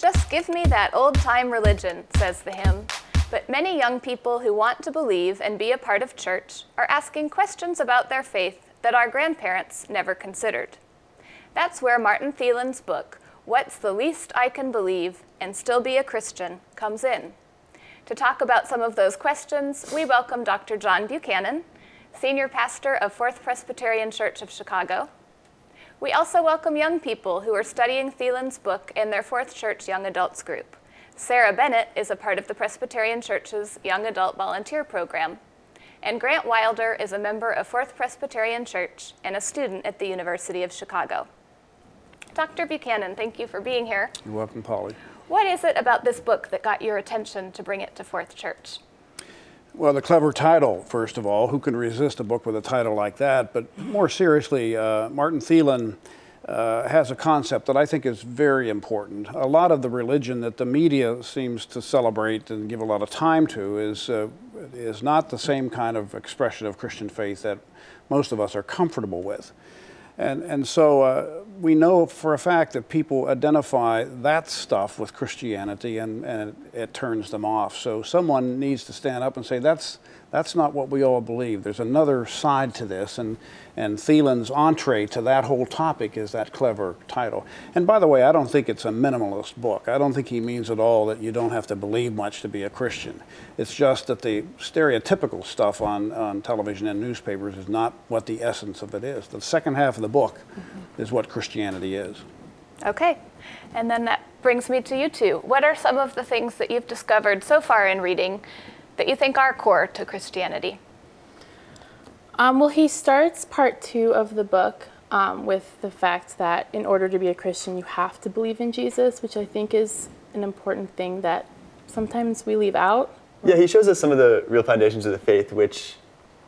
Just give me that old-time religion, says the hymn. But many young people who want to believe and be a part of church are asking questions about their faith that our grandparents never considered. That's where Martin Thielen's book, What's the Least I Can Believe and Still Be a Christian, comes in. To talk about some of those questions, we welcome Dr. John Buchanan, Senior Pastor of Fourth Presbyterian Church of Chicago. We also welcome young people who are studying Thielen's book in their Fourth Church Young Adults group. Sarah Bennett is a part of the Presbyterian Church's Young Adult Volunteer Program. And Grant Wilder is a member of Fourth Presbyterian Church and a student at the University of Chicago. Dr. Buchanan, thank you for being here. You're welcome, Polly. What is it about this book that got your attention to bring it to Fourth Church? Well, the clever title, first of all. Who can resist a book with a title like that? But more seriously, Martin Thielen has a concept that I think is very important. A lot of the religion that the media seems to celebrate and give a lot of time to is not the same kind of expression of Christian faith that most of us are comfortable with. And so we know for a fact that people identify that stuff with Christianity and it turns them off. So someone needs to stand up and say, that's not what we all believe. There's another side to this, and Thielen's entree to that whole topic is that clever title. And by the way, I don't think it's a minimalist book. I don't think he means at all that you don't have to believe much to be a Christian. It's just that the stereotypical stuff on television and newspapers is not what the essence of it is. The second half of the book is what Christianity is. Okay, and then that brings me to you two. What are some of the things that you've discovered so far in reading that you think are core to Christianity? Well, he starts part 2 of the book with the fact that in order to be a Christian, you have to believe in Jesus, which I think is an important thing that sometimes we leave out. Yeah, he shows us some of the real foundations of the faith, which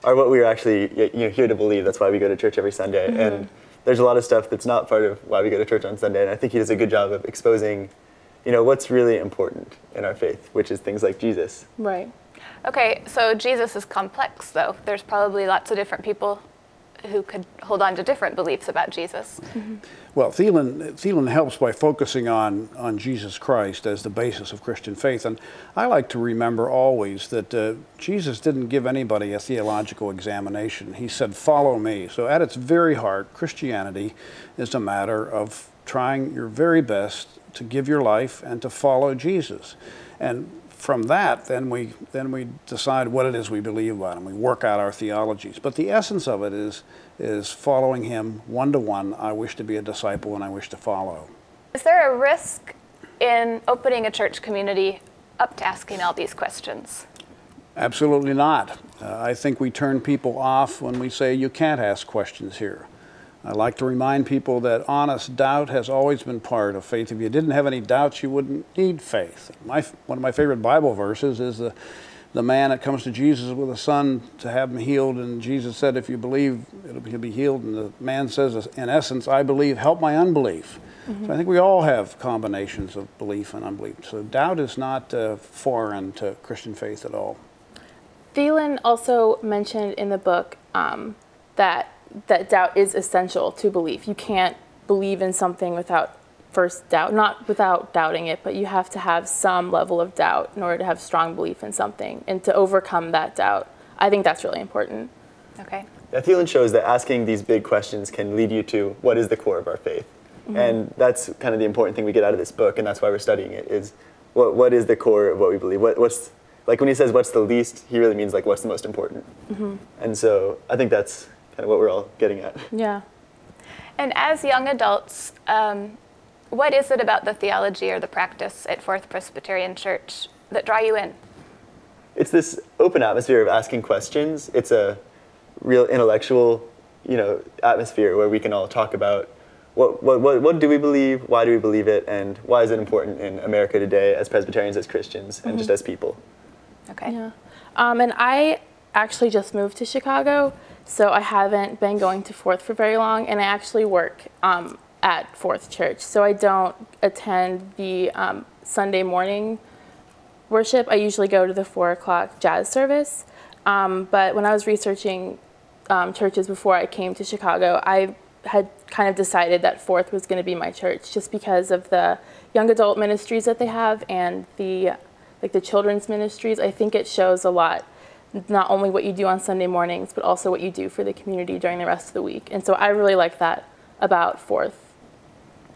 are what we are actually here to believe. That's why we go to church every Sunday. Mm-hmm. And there's a lot of stuff that's not part of why we go to church on Sunday. And I think he does a good job of exposing, what's really important in our faith, which is things like Jesus. Right. Okay, so Jesus is complex, though. There's probably lots of different people who could hold on to different beliefs about Jesus. Mm-hmm. Well, Thielen helps by focusing on Jesus Christ as the basis of Christian faith. And I like to remember always that Jesus didn't give anybody a theological examination. He said, "Follow me." So at its very heart, Christianity is a matter of trying your very best to give your life and to follow Jesus. And from that, then we decide what it is we believe about, and we work out our theologies. But the essence of it is following him one-to-one. I wish to be a disciple and I wish to follow. Is there a risk in opening a church community up to asking all these questions? Absolutely not. I think we turn people off when we say you can't ask questions here. I like to remind people that honest doubt has always been part of faith. If you didn't have any doubts, you wouldn't need faith. One of my favorite Bible verses is the man that comes to Jesus with a son to have him healed, and Jesus said, if you believe, he'll be healed. And the man says, in essence, I believe, help my unbelief. Mm-hmm. So I think we all have combinations of belief and unbelief. So doubt is not foreign to Christian faith at all. Thielen also mentioned in the book that doubt is essential to belief. You can't believe in something without first doubt, not without doubting it, but you have to have some level of doubt in order to have strong belief in something and to overcome that doubt. I think that's really important. Okay. Yeah, Thielen shows that asking these big questions can lead you to what is the core of our faith. Mm-hmm. And that's kind of the important thing we get out of this book, and that's why we're studying it, is what is the core of what we believe? What's like when he says what's the least, he really means like what's the most important. Mm-hmm. And so I think that's kind of what we're all getting at. Yeah. And as young adults, what is it about the theology or the practice at Fourth Presbyterian Church that draw you in? It's this open atmosphere of asking questions. It's a real intellectual, atmosphere where we can all talk about what do we believe, why do we believe it, and why is it important in America today as Presbyterians, as Christians, and just as people. Okay. Yeah. And I actually just moved to Chicago, so I haven't been going to Fourth for very long, and I actually work at Fourth Church. So I don't attend the Sunday morning worship. I usually go to the 4 o'clock jazz service. But when I was researching churches before I came to Chicago, I had kind of decided that Fourth was going to be my church, just because of the young adult ministries that they have and the children's ministries. I think it shows a lot, not only what you do on Sunday mornings, but also what you do for the community during the rest of the week. And so I really like that about Fourth.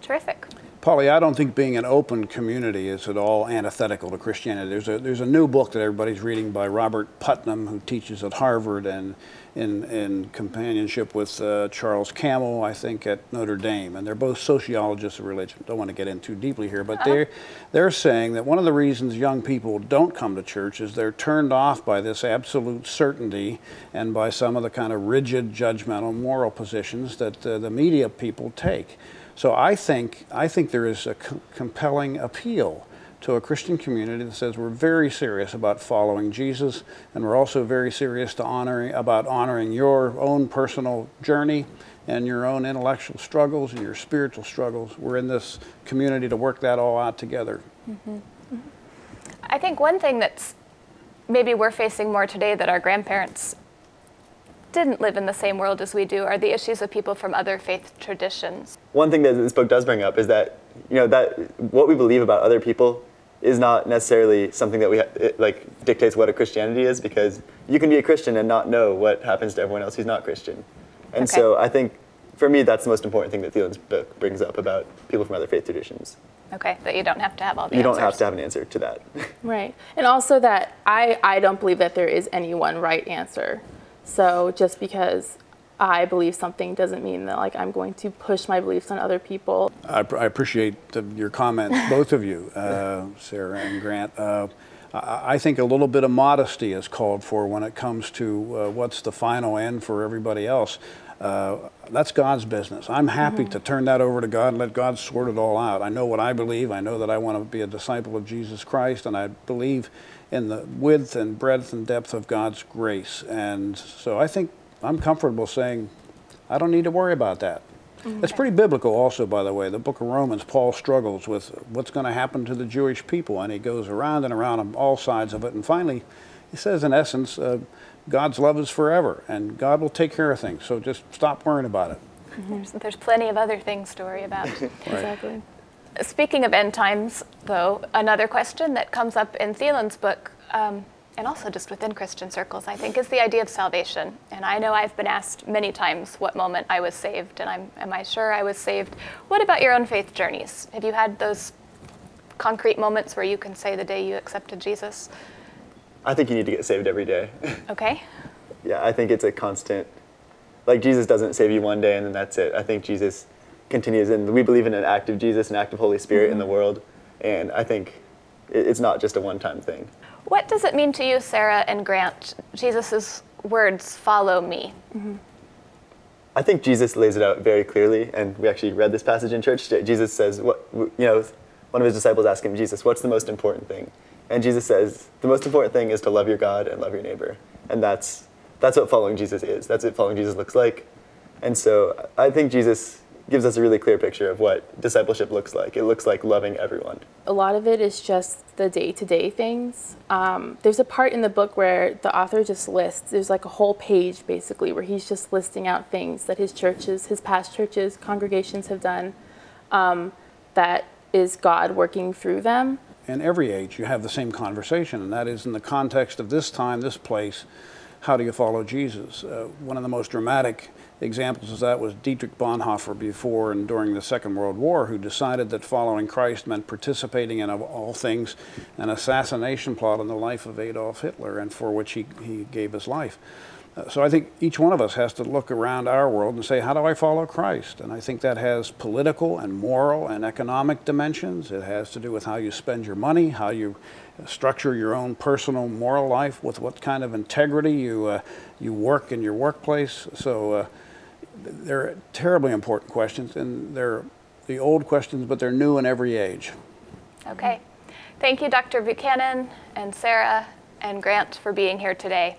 Terrific. Polly, I don't think being an open community is at all antithetical to Christianity. There's a new book that everybody's reading by Robert Putnam, who teaches at Harvard and in companionship with Charles Campbell, I think, at Notre Dame. And they're both sociologists of religion. Don't want to get in too deeply here, but they're saying that one of the reasons young people don't come to church is they're turned off by this absolute certainty and by some of the kind of rigid, judgmental, moral positions that the media people take. So I think there is a compelling appeal to a Christian community that says we're very serious about following Jesus, and we're also very serious about honoring your own personal journey and your own intellectual struggles and your spiritual struggles. We're in this community to work that all out together. Mm-hmm. Mm-hmm. I think one thing that's maybe we're facing more today that our grandparents didn't live in the same world as we do are the issues of people from other faith traditions. One thing that this book does bring up is that, that what we believe about other people is not necessarily something that dictates what a Christianity is, because you can be a Christian and not know what happens to everyone else who's not Christian. And so I think, for me, that's the most important thing that Thielen's book brings up about people from other faith traditions. Okay, that you don't have to have all the answers. You answers. don't have to have an answer to that. Right. And also that I don't believe that there is any one right answer. So just because I believe something doesn't mean that I'm going to push my beliefs on other people. I appreciate your comments, both of you, Sarah and Grant. I think a little bit of modesty is called for when it comes to what's the final end for everybody else. That's God's business. I'm happy to turn that over to God and let God sort it all out. I know what I believe. I know that I want to be a disciple of Jesus Christ, and I believe in the width and breadth and depth of God's grace. And so I think I'm comfortable saying I don't need to worry about that. Okay. It's pretty biblical also, by the way. The book of Romans, Paul struggles with what's going to happen to the Jewish people, and he goes around and around on all sides of it. And finally, he says, in essence, God's love is forever, and God will take care of things, so just stop worrying about it. There's plenty of other things to worry about. Right. Exactly. Speaking of end times, though, another question that comes up in Thielen's book, and also just within Christian circles, I think, is the idea of salvation. And I know I've been asked many times what moment I was saved, and am I sure I was saved? What about your own faith journeys? Have you had those concrete moments where you can say the day you accepted Jesus? I think you need to get saved every day. Okay. Yeah, I think it's a constant, Jesus doesn't save you one day and then that's it. I think Jesus continues, and we believe in an active Jesus, an active Holy Spirit in the world, and I think it's not just a one-time thing. What does it mean to you, Sarah and Grant, Jesus' words, follow me? I think Jesus lays it out very clearly, and we actually read this passage in church. Jesus says, one of his disciples asked him, Jesus, what's the most important thing? And Jesus says, the most important thing is to love your God and love your neighbor. And that's what following Jesus is. That's what following Jesus looks like. And so I think Jesus gives us a really clear picture of what discipleship looks like. It looks like loving everyone. A lot of it is just the day-to-day things. There's a part in the book where the author just lists, there's a whole page basically where he's just listing out things that his churches, his past churches, congregations have done that is God working through them. In every age, you have the same conversation, and that is in the context of this time, this place, how do you follow Jesus? One of the most dramatic examples of that was Dietrich Bonhoeffer before and during the Second World War, who decided that following Christ meant participating in, of all things, an assassination plot on the life of Adolf Hitler, and for which he gave his life. So I think each one of us has to look around our world and say, how do I follow Christ? And I think that has political and moral and economic dimensions. It has to do with how you spend your money, how you structure your own personal moral life, with what kind of integrity you work in your workplace. So they're terribly important questions, and they're the old questions, but they're new in every age. Okay. Thank you, Dr. Buchanan and Sarah and Grant, for being here today.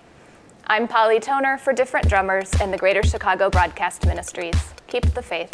I'm Polly Toner for Different Drummers and the Greater Chicago Broadcast Ministries. Keep the faith.